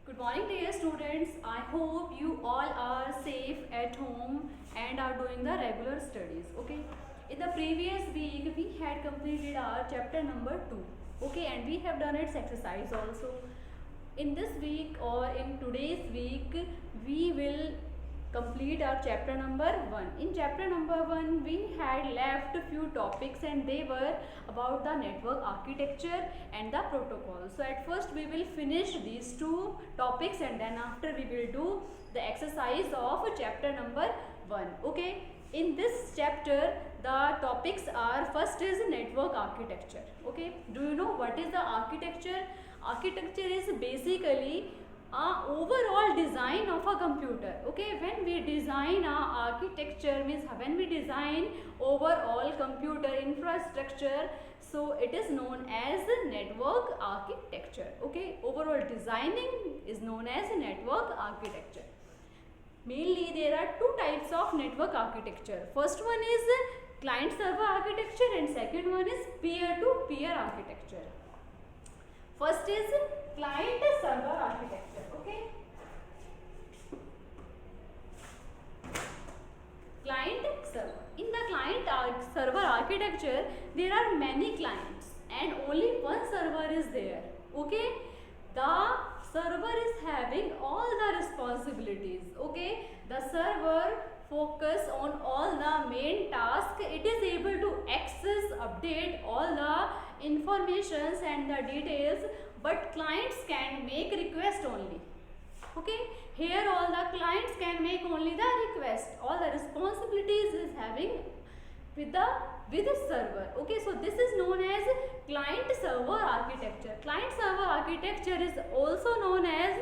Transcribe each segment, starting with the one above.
Good morning dear students. I hope you all are safe at home and are doing the regular studies. Okay. In the previous week we had completed our chapter number 2. Okay, and we have done its exercise also. In this week or in today's week we will complete our chapter number 1. In chapter number 1 we had left a few topics and they were about the network architecture and the protocol. So at first we will finish these two topics and then after we will do the exercise of chapter number 1. Okay, in this chapter the topics are, first is network architecture. Okay, do you know what is the architecture? Architecture is basically overall design of a computer. Okay, when we design architecture means when we design overall computer infrastructure, so it is known as network architecture. Okay, overall designing is known as network architecture. Mainly there are two types of network architecture. First one is client server architecture and second one is peer to peer architecture. First is client server architecture. Okay, client server. In the client server architecture there are many clients and only one server is there. Okay, the server is having all the responsibilities. Okay, the server focus on all the main task. It is able to access, update all the informations and the details, but clients can make request only. Okay, here all the clients can make only the request. All the responsibilities is having with the server. Okay, so this is known as client server architecture. Client server architecture is also known as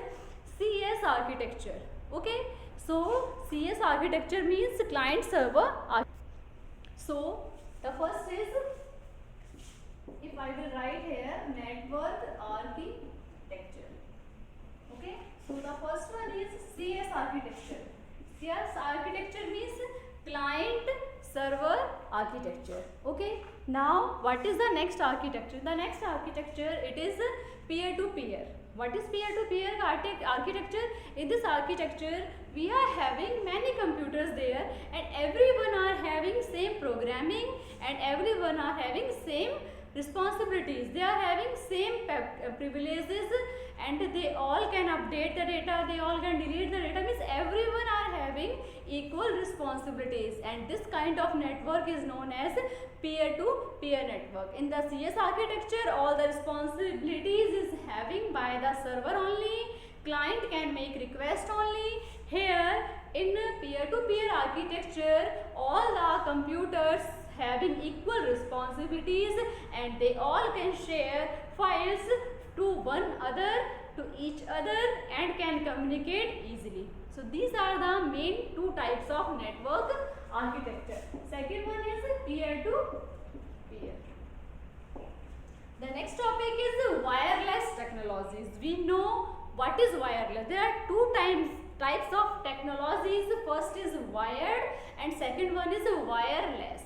CS architecture. Okay, so CS architecture means client server architecture. So the first is, if I will write here, network architecture. Okay, so the first one is CS architecture. CS architecture means client server architecture. Okay, now what is the next architecture? The next architecture, it is peer to peer. What is peer to peer architecture? In this architecture we are having many computers there and everyone are having same programming and everyone are having same responsibilities. They are having same privileges and they all can update the data, they all can delete the data, means everyone are having equal responsibilities, and this kind of network is known as peer to peer network. In the CS architecture all the responsibilities is having by the server only, client can make request only. Here in peer to peer architecture all the computers having equal responsibilities and they all can share files to one other, to each other, and can communicate easily. So these are the main two types of network architecture. Second one is peer to peer. The next topic is wireless technologies. We know what is wireless. There are two types of technologies. First is wired and second one is wireless.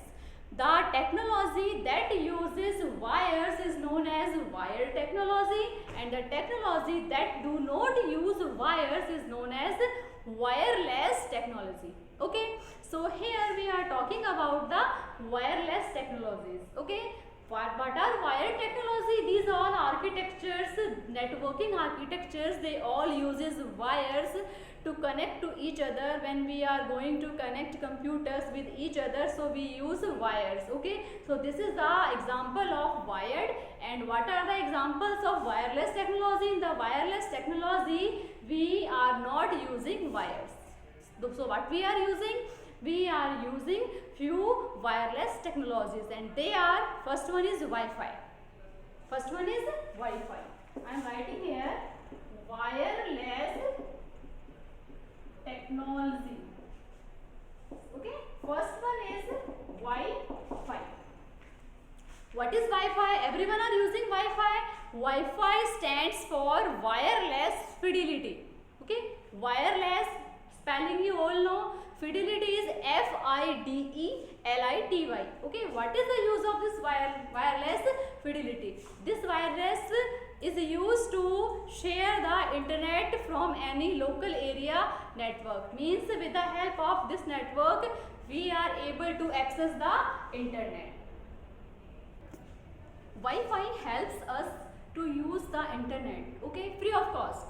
The technology that uses wires is known as wired technology and the technology that do not use wires is known as wireless technology. Okay, so here we are talking about the wireless technologies. Okay, what are wired technology? These all architectures, networking architectures, they all uses wires to connect to each other. When we are going to connect computers with each other, so we use wires. Okay, so this is the example of wired. And what are the examples of wireless technology? In the wireless technology we are not using wires. So what we are using? We are using few wireless technologies and they are, first one is Wi-Fi. First one is Wi-Fi. I am writing here wireless technology. Okay, first one is Wi-Fi. What is Wi-Fi? Everyone are using Wi-Fi. Wi-Fi stands for wireless fidelity. Okay, wireless spelling you all know. Fidelity is Fidelity. Okay, what is the use of this wireless fidelity? This wireless is used to share the internet from any local area network. Means with the help of this network we are able to access the internet. Wi-Fi helps us to use the internet, okay, free of cost,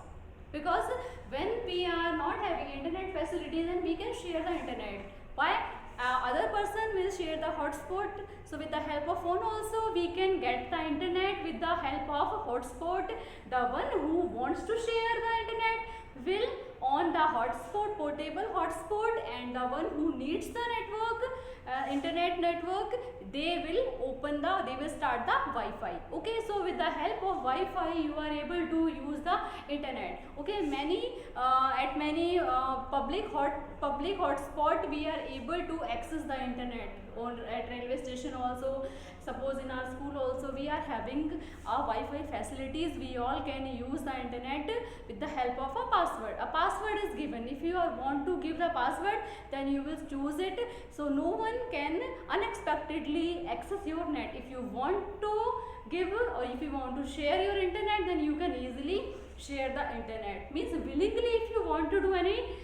because when we are not having internet facilities, then we can share the internet. Why? Other person will share the hotspot, so with the help of phone also we can get the internet with the help of hotspot. The one who wants to share the internet will on the hotspot, portable hotspot, and the one who needs the network, internet network, they will start the Wi-Fi. Okay, so with the help of Wi-Fi you are able to use the internet. Okay, at many public hotspot we are able to access the internet, or at railway station also. Suppose in our school also we are having Wi-Fi facilities. We all can use the internet with the help of a password. A password is given. If you want to give the password, then you will choose it, so no one can unexpectedly access your net. If you want to give or if you want to share your internet, then you can easily share the internet. Means willingly, if you want to do any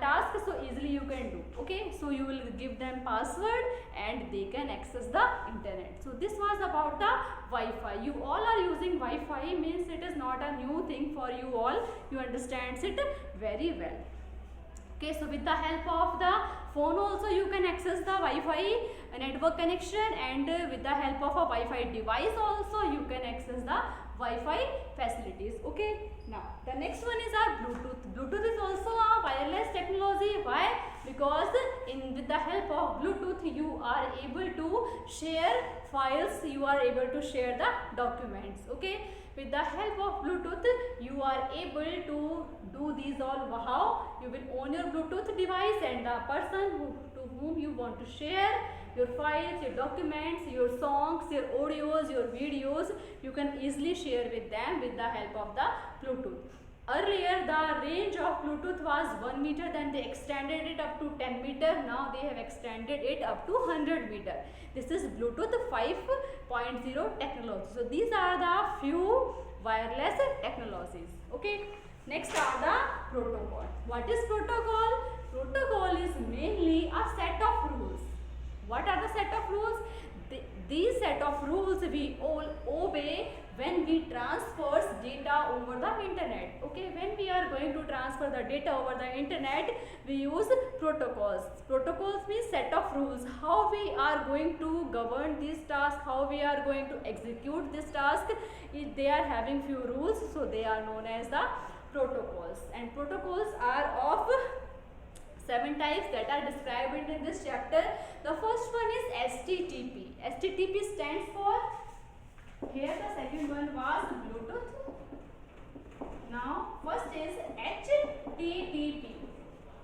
task, so easily you can do. Okay, so you will give them password and they can access the internet. So this was about the Wi-Fi. You all are using Wi-Fi, means it is not a new thing for you all. You understand it very well. Okay, so with the help of the phone also you can access the Wi-Fi network connection, and with the help of a Wi-Fi device also you can access the Wi-Fi facilities. Okay, now the next one is our Bluetooth. Bluetooth is also a wireless technology. Why? Because with the help of Bluetooth you are able to share files, you are able to share the documents. Okay, with the help of Bluetooth you are able to do these all. How? You will own your Bluetooth device, and the person to whom you want to share your files, your documents, your songs, your audios, your videos, you can easily share with them with the help of the Bluetooth. Earlier the range of Bluetooth was 1 meter, then they extended it up to 10 meter. Now they have extended it up to 100 meter. This is Bluetooth 5.0 technology. So these are the few wireless technologies. Okay, next are the protocol. What is protocol? Protocol is mainly a set of rules. What are the set of rules? These set of rules we all obey when we transfer data over the internet. Okay, when we are going to transfer the data over the internet, we use protocols. Protocols means set of rules. How we are going to govern this task, how we are going to execute this task. If they are having few rules, so they are known as the protocols. And protocols are of 7 types that are described in this chapter. The first one is STTP. STTP stands for, here the second one was Bluetooth. Now first is HTTP.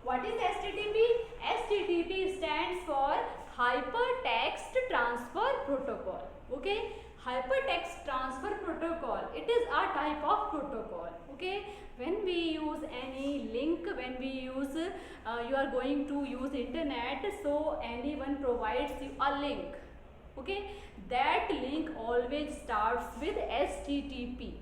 What is HTTP? HTTP stands for Hypertext Transfer Protocol. Okay, Hypertext Transfer Protocol. It is a type of protocol. Okay, when we use any link, when we use you are going to use internet, so anyone provides you a link. Okay, that link always starts with HTTP.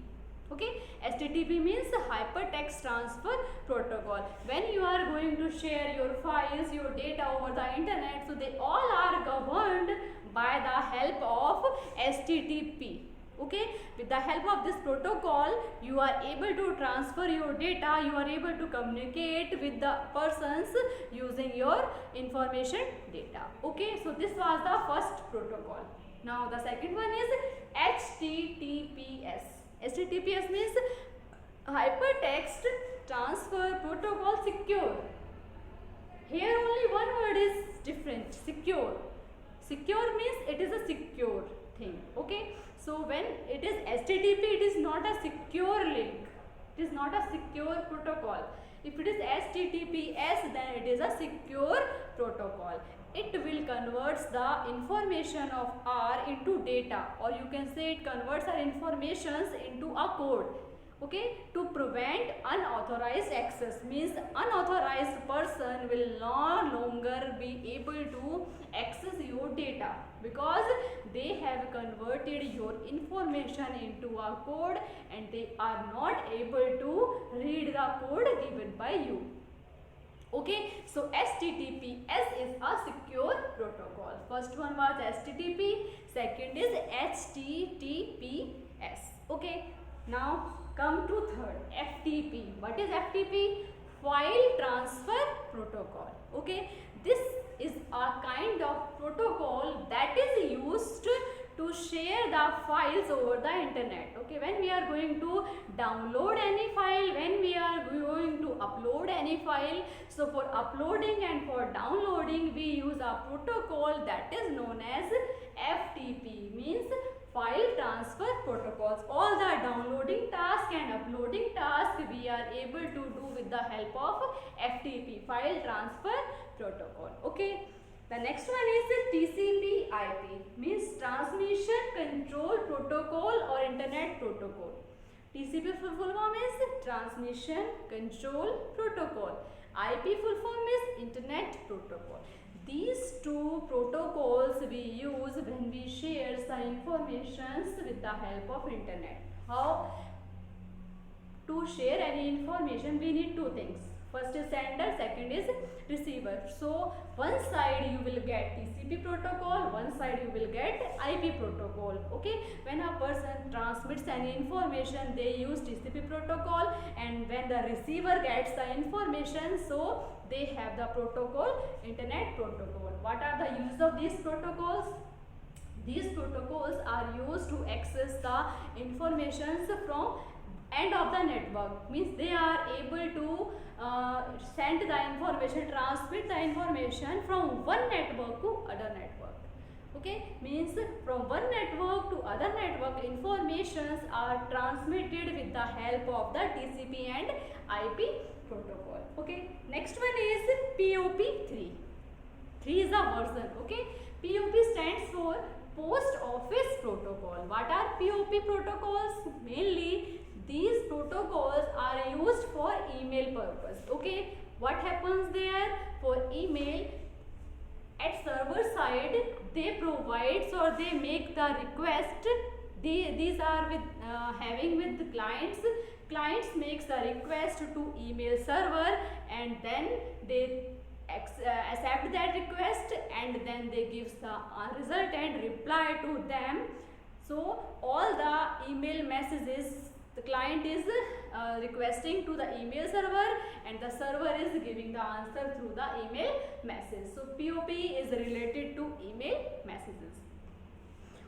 Okay, HTTP means Hypertext Transfer Protocol. When you are going to share your files, your data over the internet, so they all are governed by the help of HTTP. Okay, with the help of this protocol you are able to transfer your data, you are able to communicate with the persons using your information data. Okay, so this was the first protocol. Now the second one is HTTPS. HTTPS means Hypertext Transfer Protocol Secure. Here only one word is different, secure. Secure means it is a secure thing. Okay, so when it is HTTP, it is not a secure link, it is not a secure protocol. If it is HTTPS, then it is a secure protocol. It will converts the information of R into data, or you can say it converts our informations into a code. Okay, to prevent unauthorized unauthorized access means unauthorized person will no longer be able to access your data because they have converted your information into a code and they are not able to read the code given by you. Okay, so HTTPS is a secure protocol. First one was HTTP, second is HTTPS. Okay, now come to third, FTP. What is FTP? File transfer protocol. Okay, this is a kind of protocol that is used to share the files over the internet. Okay, when we are going to download any file, when we are going to upload any file, so for uploading and for downloading we use a protocol that is known as FTP, means file transfer protocols. All the downloading task and uploading task we are able to do with the help of FTP, file transfer protocol. Okay, the next one is TCP/IP, means transmission control protocol or internet protocol. TCP full form is transmission control protocol. IP full form is internet protocol. These two protocols we use when we share some informations with the help of internet. How to share any information? We need two things. First is sender, second is receiver. So one side you will get TCP protocol, one side you will get IP protocol. Okay, when a person transmits any information they use TCP protocol, and when the receiver gets the information, so they have the protocol internet protocol. What are the use of these protocols? These protocols are used to access the informations from end of the network, means they are able to send the information, transmit the information from one network to other network. Okay, means from one network to other network informations are transmitted with the help of the TCP and IP protocol. Okay, next one is POP3. 3 is a version. Okay, POP stands for Post Office Protocol. What are POP protocols? Mainly these protocols are used for email purpose. Okay, what happens there? For email, at server side they provide or they make the request. These are with having with the clients. Clients makes the request to email server and then they accept that request and then they gives the result and reply to them. So all the email messages the client is requesting to the email server and the server is giving the answer through the email message. So POP is related to email messages.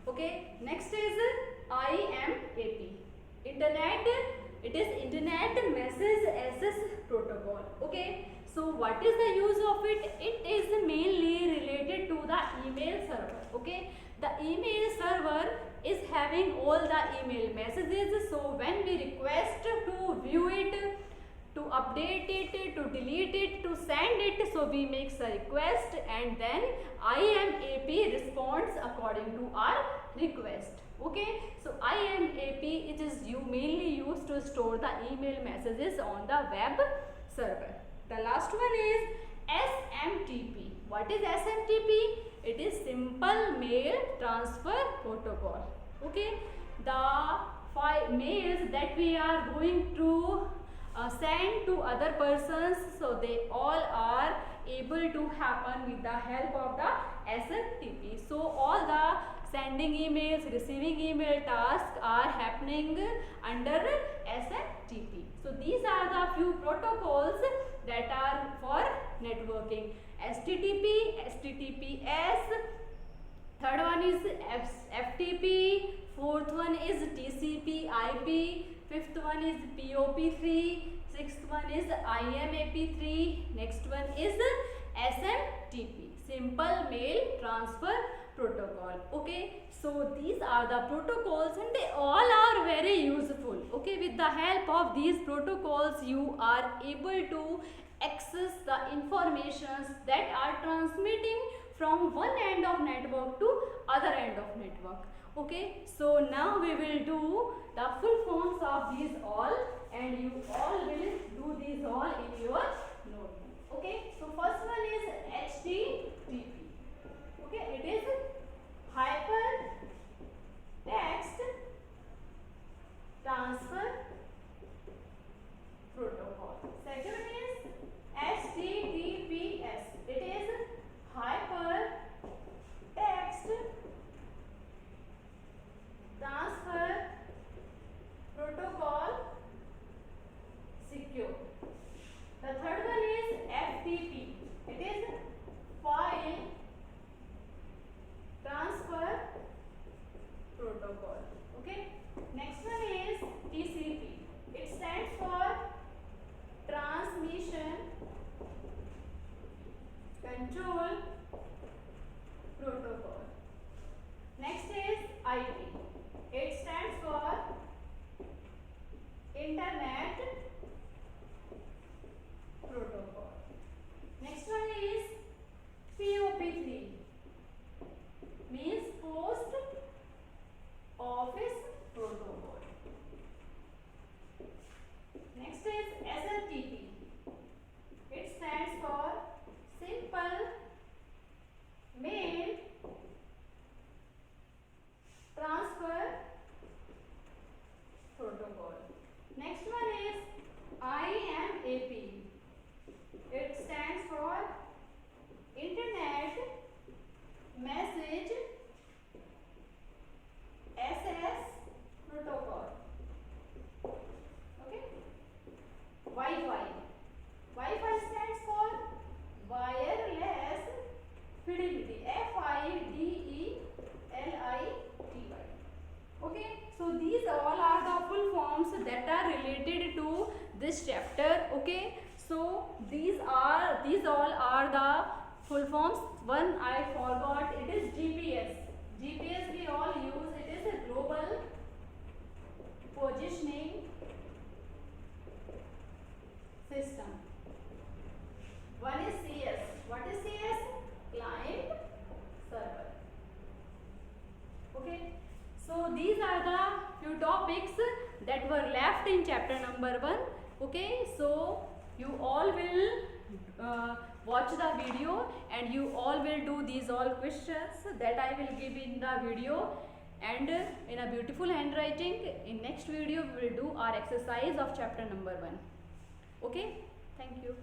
Okay, next is IMAP. It is Internet Message Access Protocol. Okay, so what is the use of it? It is mainly related to the email server. Okay, the email server is having all the email messages. So when we request to view it, to update it, to delete it, to send it, so we make a request and then IMAP responds according to our request. Okay, so IMAP it is mainly used to store the email messages on the web server. The last one is SMTP. What is SMTP? It is Simple Mail Transfer Protocol. Okay, the mails that we are going to send to other persons, so they all are able to happen with the help of the SMTP. So all the sending emails, receiving email tasks are happening under SMTP. So these are the few protocols that are for networking: HTTP, HTTPS, third one is FTP, fourth one is TCP/IP, fifth one is POP3, sixth one is IMAP3, next one is SMTP, Simple Mail Transfer Protocol. Okay, so these are the protocols and they all are very useful. Okay, with the help of these protocols you are able to access the informations that are transmitting from one end of network to other end of network. Okay, so now we will do the full forms of these all and you all will do chapter. Okay, so these all are the full forms. One I forgot, it is GPS. GPS we all use, it is a global positioning system. One is CS. What is CS? Client server. Okay, so these are the few topics that were left in chapter number 1. Okay, so you all will watch the video and you all will do these all questions that I will give in the video, and in a beautiful handwriting. In next video we will do our exercise of chapter number 1. Okay, thank you.